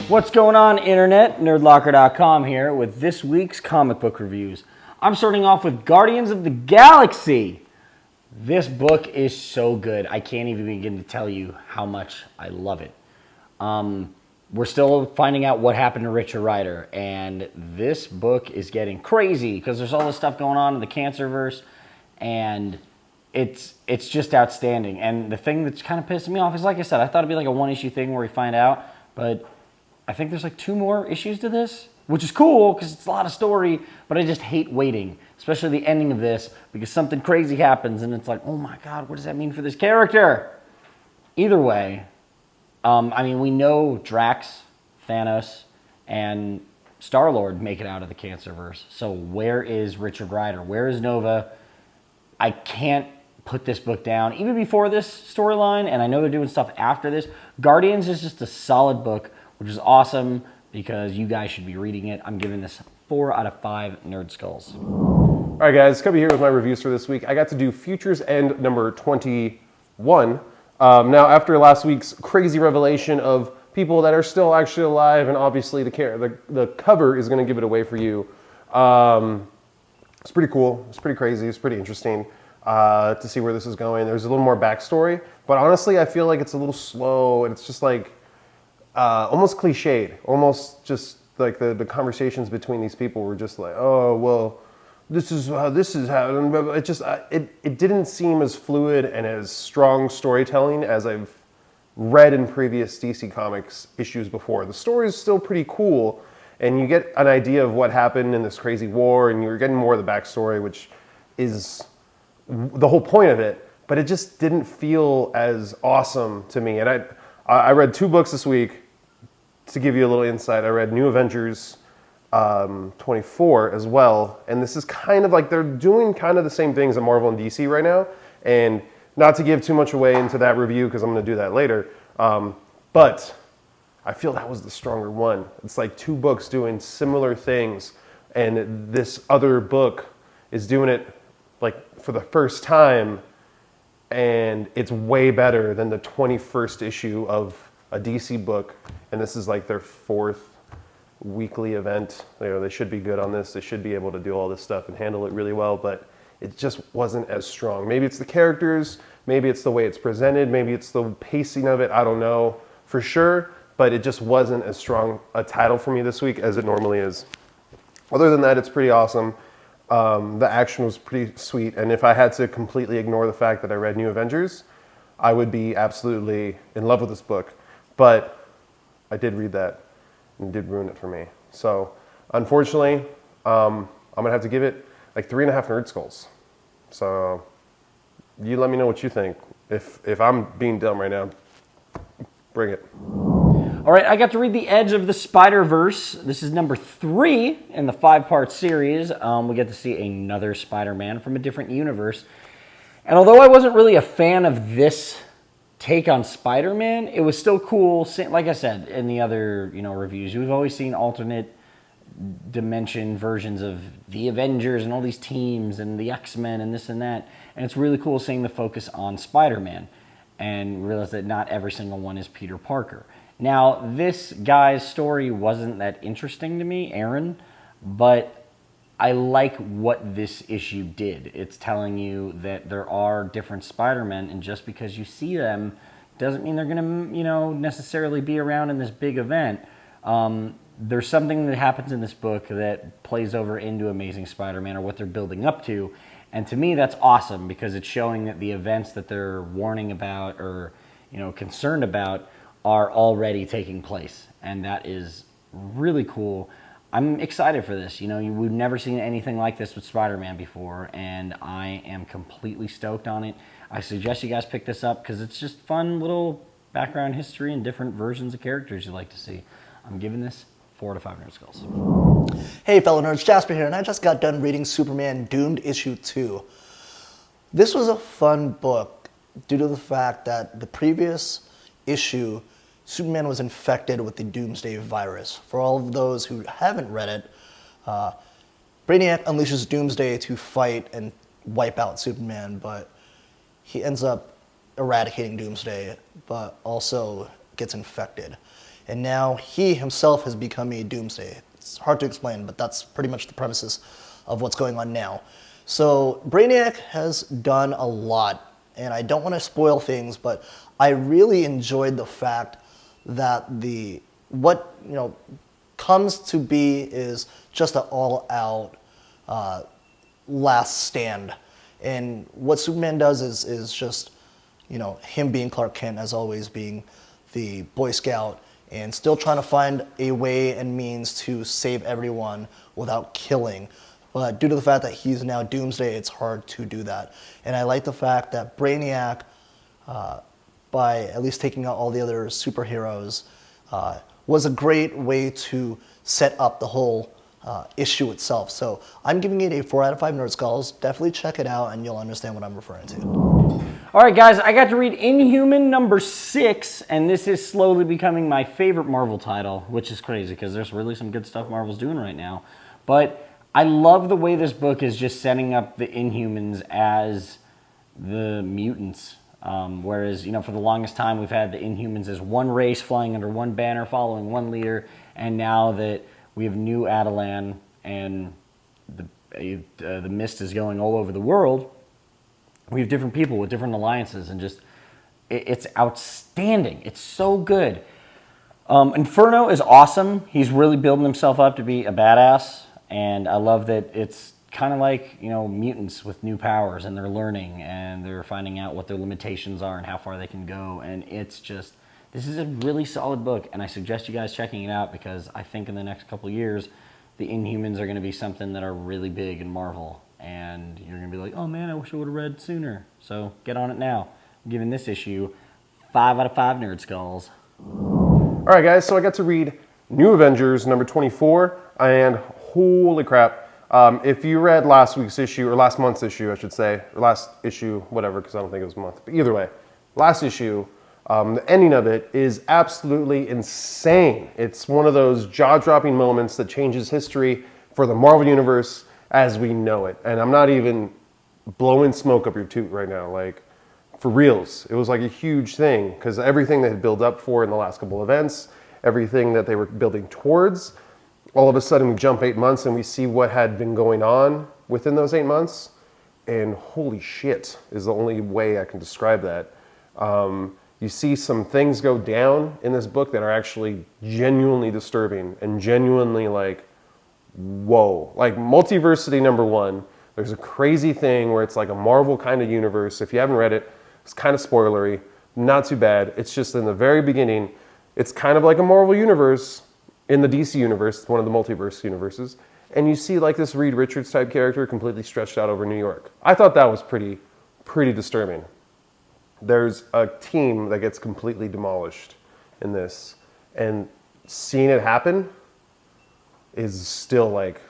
What's going on, Internet? nerdlocker.com here with this week's comic book reviews. I'm starting off with Guardians of the Galaxy. This book is so good. I can't even begin to tell you how much I love it. We're still finding out what happened to Richard Rider, and this book is getting crazy because there's all this stuff going on in the Cancerverse, and it's just outstanding. And the thing that's kind of pissing me off is, like I said, I thought it'd be like a one-issue thing where we find out, but I think there's like 2 more issues to this, which is cool because it's a lot of story, but I just hate waiting, especially the ending of this, because something crazy happens, and it's like, oh my God, what does that mean for this character? Either way, we know Drax, Thanos, and Star-Lord make it out of the Cancerverse. So where is Richard Rider? Where is Nova? I can't put this book down. Even before this storyline, and I know they're doing stuff after this, Guardians is just a solid book, which is awesome because you guys should be reading it. I'm giving this 4 out of 5 Nerd Skulls. All right, guys, Cubby here with my reviews for this week. I got to do Futures End number 21. Now, after last week's crazy revelation of people that are still actually alive, and obviously the cover is going to give it away for you. It's pretty cool. It's pretty crazy. It's pretty interesting to see where this is going. There's a little more backstory, but honestly, I feel like it's a little slow, and it's just like almost cliched. Almost just like the conversations between these people were just like, oh, well, this is how this is happening. It didn't seem as fluid and as strong storytelling as I've read in previous DC Comics issues before. The story is still pretty cool, and you get an idea of what happened in this crazy war, and you're getting more of the backstory, which is the whole point of it, but it just didn't feel as awesome to me. And I read 2 books this week to give you a little insight. I read New Avengers 24 as well, and this is kind of like they're doing kind of the same things at Marvel and DC right now, and not to give too much away into that review because I'm going to do that later, but I feel that was the stronger one. It's like 2 books doing similar things, and this other book is doing it like for the first time, and it's way better than the 21st issue of a DC book, and this is like their 4th weekly event. They should be good on this. They should be able to do all this stuff and handle it really well, but it just wasn't as strong. Maybe it's the characters, maybe it's the way it's presented, maybe it's the pacing of it, I don't know for sure, but it just wasn't as strong a title for me this week as it normally is. Other than that, it's pretty awesome. The action was pretty sweet, and if I had to completely ignore the fact that I read New Avengers, I would be absolutely in love with this book, but I did read that, and it did ruin it for me. So, unfortunately, I'm going to have to give it like 3.5 Nerd Skulls. So, you let me know what you think. If I'm being dumb right now, bring it. All right, I got to read The Edge of the SpiderVerse. This is number 3 in the 5-part series. We get to see another Spider-Man from a different universe. And although I wasn't really a fan of this take on Spider-Man, it was still cool. Like I said in the other reviews, we've always seen alternate dimension versions of the Avengers and all these teams and the X-Men and this and that. And it's really cool seeing the focus on Spider-Man and realize that not every single one is Peter Parker. Now, this guy's story wasn't that interesting to me, Aaron, but I like what this issue did. It's telling you that there are different Spider-Men, and just because you see them doesn't mean they're going to, necessarily be around in this big event. There's something that happens in this book that plays over into Amazing Spider-Man or what they're building up to, and to me that's awesome because it's showing that the events that they're warning about or, concerned about are already taking place, and that is really cool. I'm excited for this. We've never seen anything like this with Spider-Man before, and I am completely stoked on it. I suggest you guys pick this up because it's just fun little background history and different versions of characters you like to see. I'm giving this 4 to 5 Nerd Skulls. Hey fellow nerds, Jasper here, and I just got done reading Superman Doomed issue 2. This was a fun book due to the fact that the previous issue, Superman was infected with the Doomsday virus. For all of those who haven't read it, Brainiac unleashes Doomsday to fight and wipe out Superman, but he ends up eradicating Doomsday, but also gets infected. and now he himself has become a Doomsday. It's hard to explain, but that's pretty much the premises of what's going on now. So Brainiac has done a lot, and I don't want to spoil things, but I really enjoyed the fact that what comes to be is just an all-out last stand. And what Superman does is just, him being Clark Kent, as always, being the Boy Scout, and still trying to find a way and means to save everyone without killing. But due to the fact that he's now Doomsday, it's hard to do that. And I like the fact that Brainiac, by at least taking out all the other superheroes, was a great way to set up the whole issue itself. So I'm giving it a 4 out of 5 Nerd Skulls. Definitely check it out and you'll understand what I'm referring to. All right, guys, I got to read Inhuman number 6, and this is slowly becoming my favorite Marvel title, which is crazy because there's really some good stuff Marvel's doing right now. But I love the way this book is just setting up the Inhumans as the mutants. Whereas, for the longest time, we've had the Inhumans as one race flying under one banner, following one leader, and now that we have New Attilan and the mist is going all over the world, we have different people with different alliances, and just it's outstanding. It's so good. Inferno is awesome. He's really building himself up to be a badass, and I love that it's kind of like, mutants with new powers, and they're learning, and they're finding out what their limitations are and how far they can go, and it's just, this is a really solid book, and I suggest you guys checking it out because I think in the next couple of years, the Inhumans are going to be something that are really big in Marvel, and you're going to be like, oh man, I wish I would have read sooner. So get on it now. I'm giving this issue 5 out of 5 Nerd Skulls. All right, guys, so I got to read New Avengers number 24, and holy crap. If you read last week's issue, or last month's issue, I should say, or last issue, whatever, because I don't think it was a month, but either way, last issue, the ending of it is absolutely insane. It's one of those jaw-dropping moments that changes history for the Marvel Universe as we know it. And I'm not even blowing smoke up your toot right now. Like, for reals, it was like a huge thing because everything they had built up for in the last couple of events, everything that they were building towards, all of a sudden we jump 8 months and we see what had been going on within those 8 months. And holy shit is the only way I can describe that. You see some things go down in this book that are actually genuinely disturbing and genuinely like, whoa. Like Multiversity number 1, there's a crazy thing where it's like a Marvel kind of universe. If you haven't read it, it's kind of spoilery, not too bad. It's just in the very beginning, it's kind of like a Marvel universe in the DC universe, one of the multiverse universes. And you see like this Reed Richards type character completely stretched out over New York. I thought that was pretty disturbing. There's a team that gets completely demolished in this, and seeing it happen is still like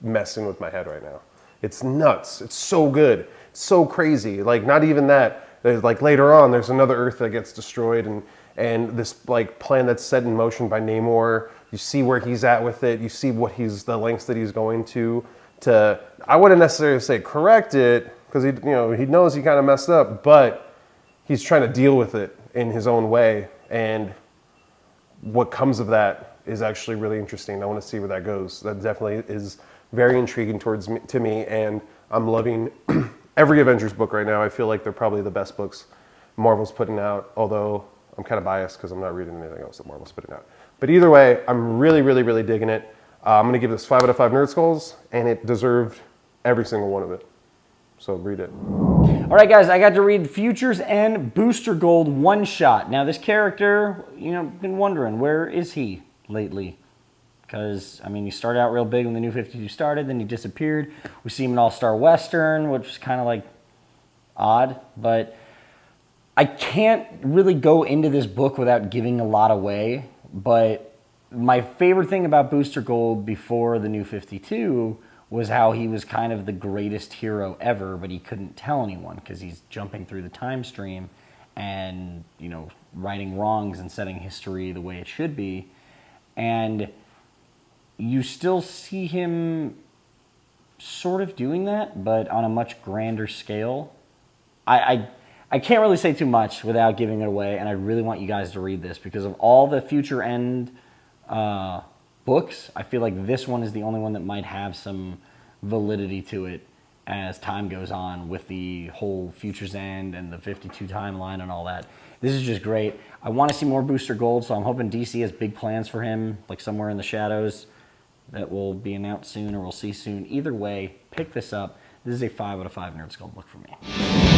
messing with my head right now. It's nuts. It's so good. It's so crazy. Like not even that. There's like later on, there's another Earth that gets destroyed, and this like plan that's set in motion by Namor. You see where he's at with it. You see what the lengths that he's going to. I wouldn't necessarily say correct it because he knows he kind of messed up, but he's trying to deal with it in his own way, and what comes of that is actually really interesting. I want to see where that goes. That definitely is very intriguing to me, and I'm loving every Avengers book right now. I feel like they're probably the best books Marvel's putting out, although I'm kind of biased because I'm not reading anything else that Marvel's putting out. But either way, I'm really, really, really digging it. I'm going to give this 5 out of 5 Nerd Skulls, and it deserved every single one of it. So read it. All right, guys, I got to read Futures and Booster Gold one-shot. Now, this character, been wondering, where is he lately? Because, he started out real big when the New 52 started, then he disappeared. We see him in All-Star Western, which is kind of like odd, but I can't really go into this book without giving a lot away, but my favorite thing about Booster Gold before the New 52 was how he was kind of the greatest hero ever, but he couldn't tell anyone because he's jumping through the time stream and, righting wrongs and setting history the way it should be. And you still see him sort of doing that, but on a much grander scale. I I can't really say too much without giving it away, and I really want you guys to read this because of all the Future End books. I feel like this one is the only one that might have some validity to it as time goes on with the whole Future's End and the 52 timeline and all that. This is just great. I want to see more Booster Gold, so I'm hoping DC has big plans for him, like Somewhere in the Shadows, that will be announced soon or we'll see soon. Either way, pick this up. This is a 5 out of 5 Nerd Skull book for me.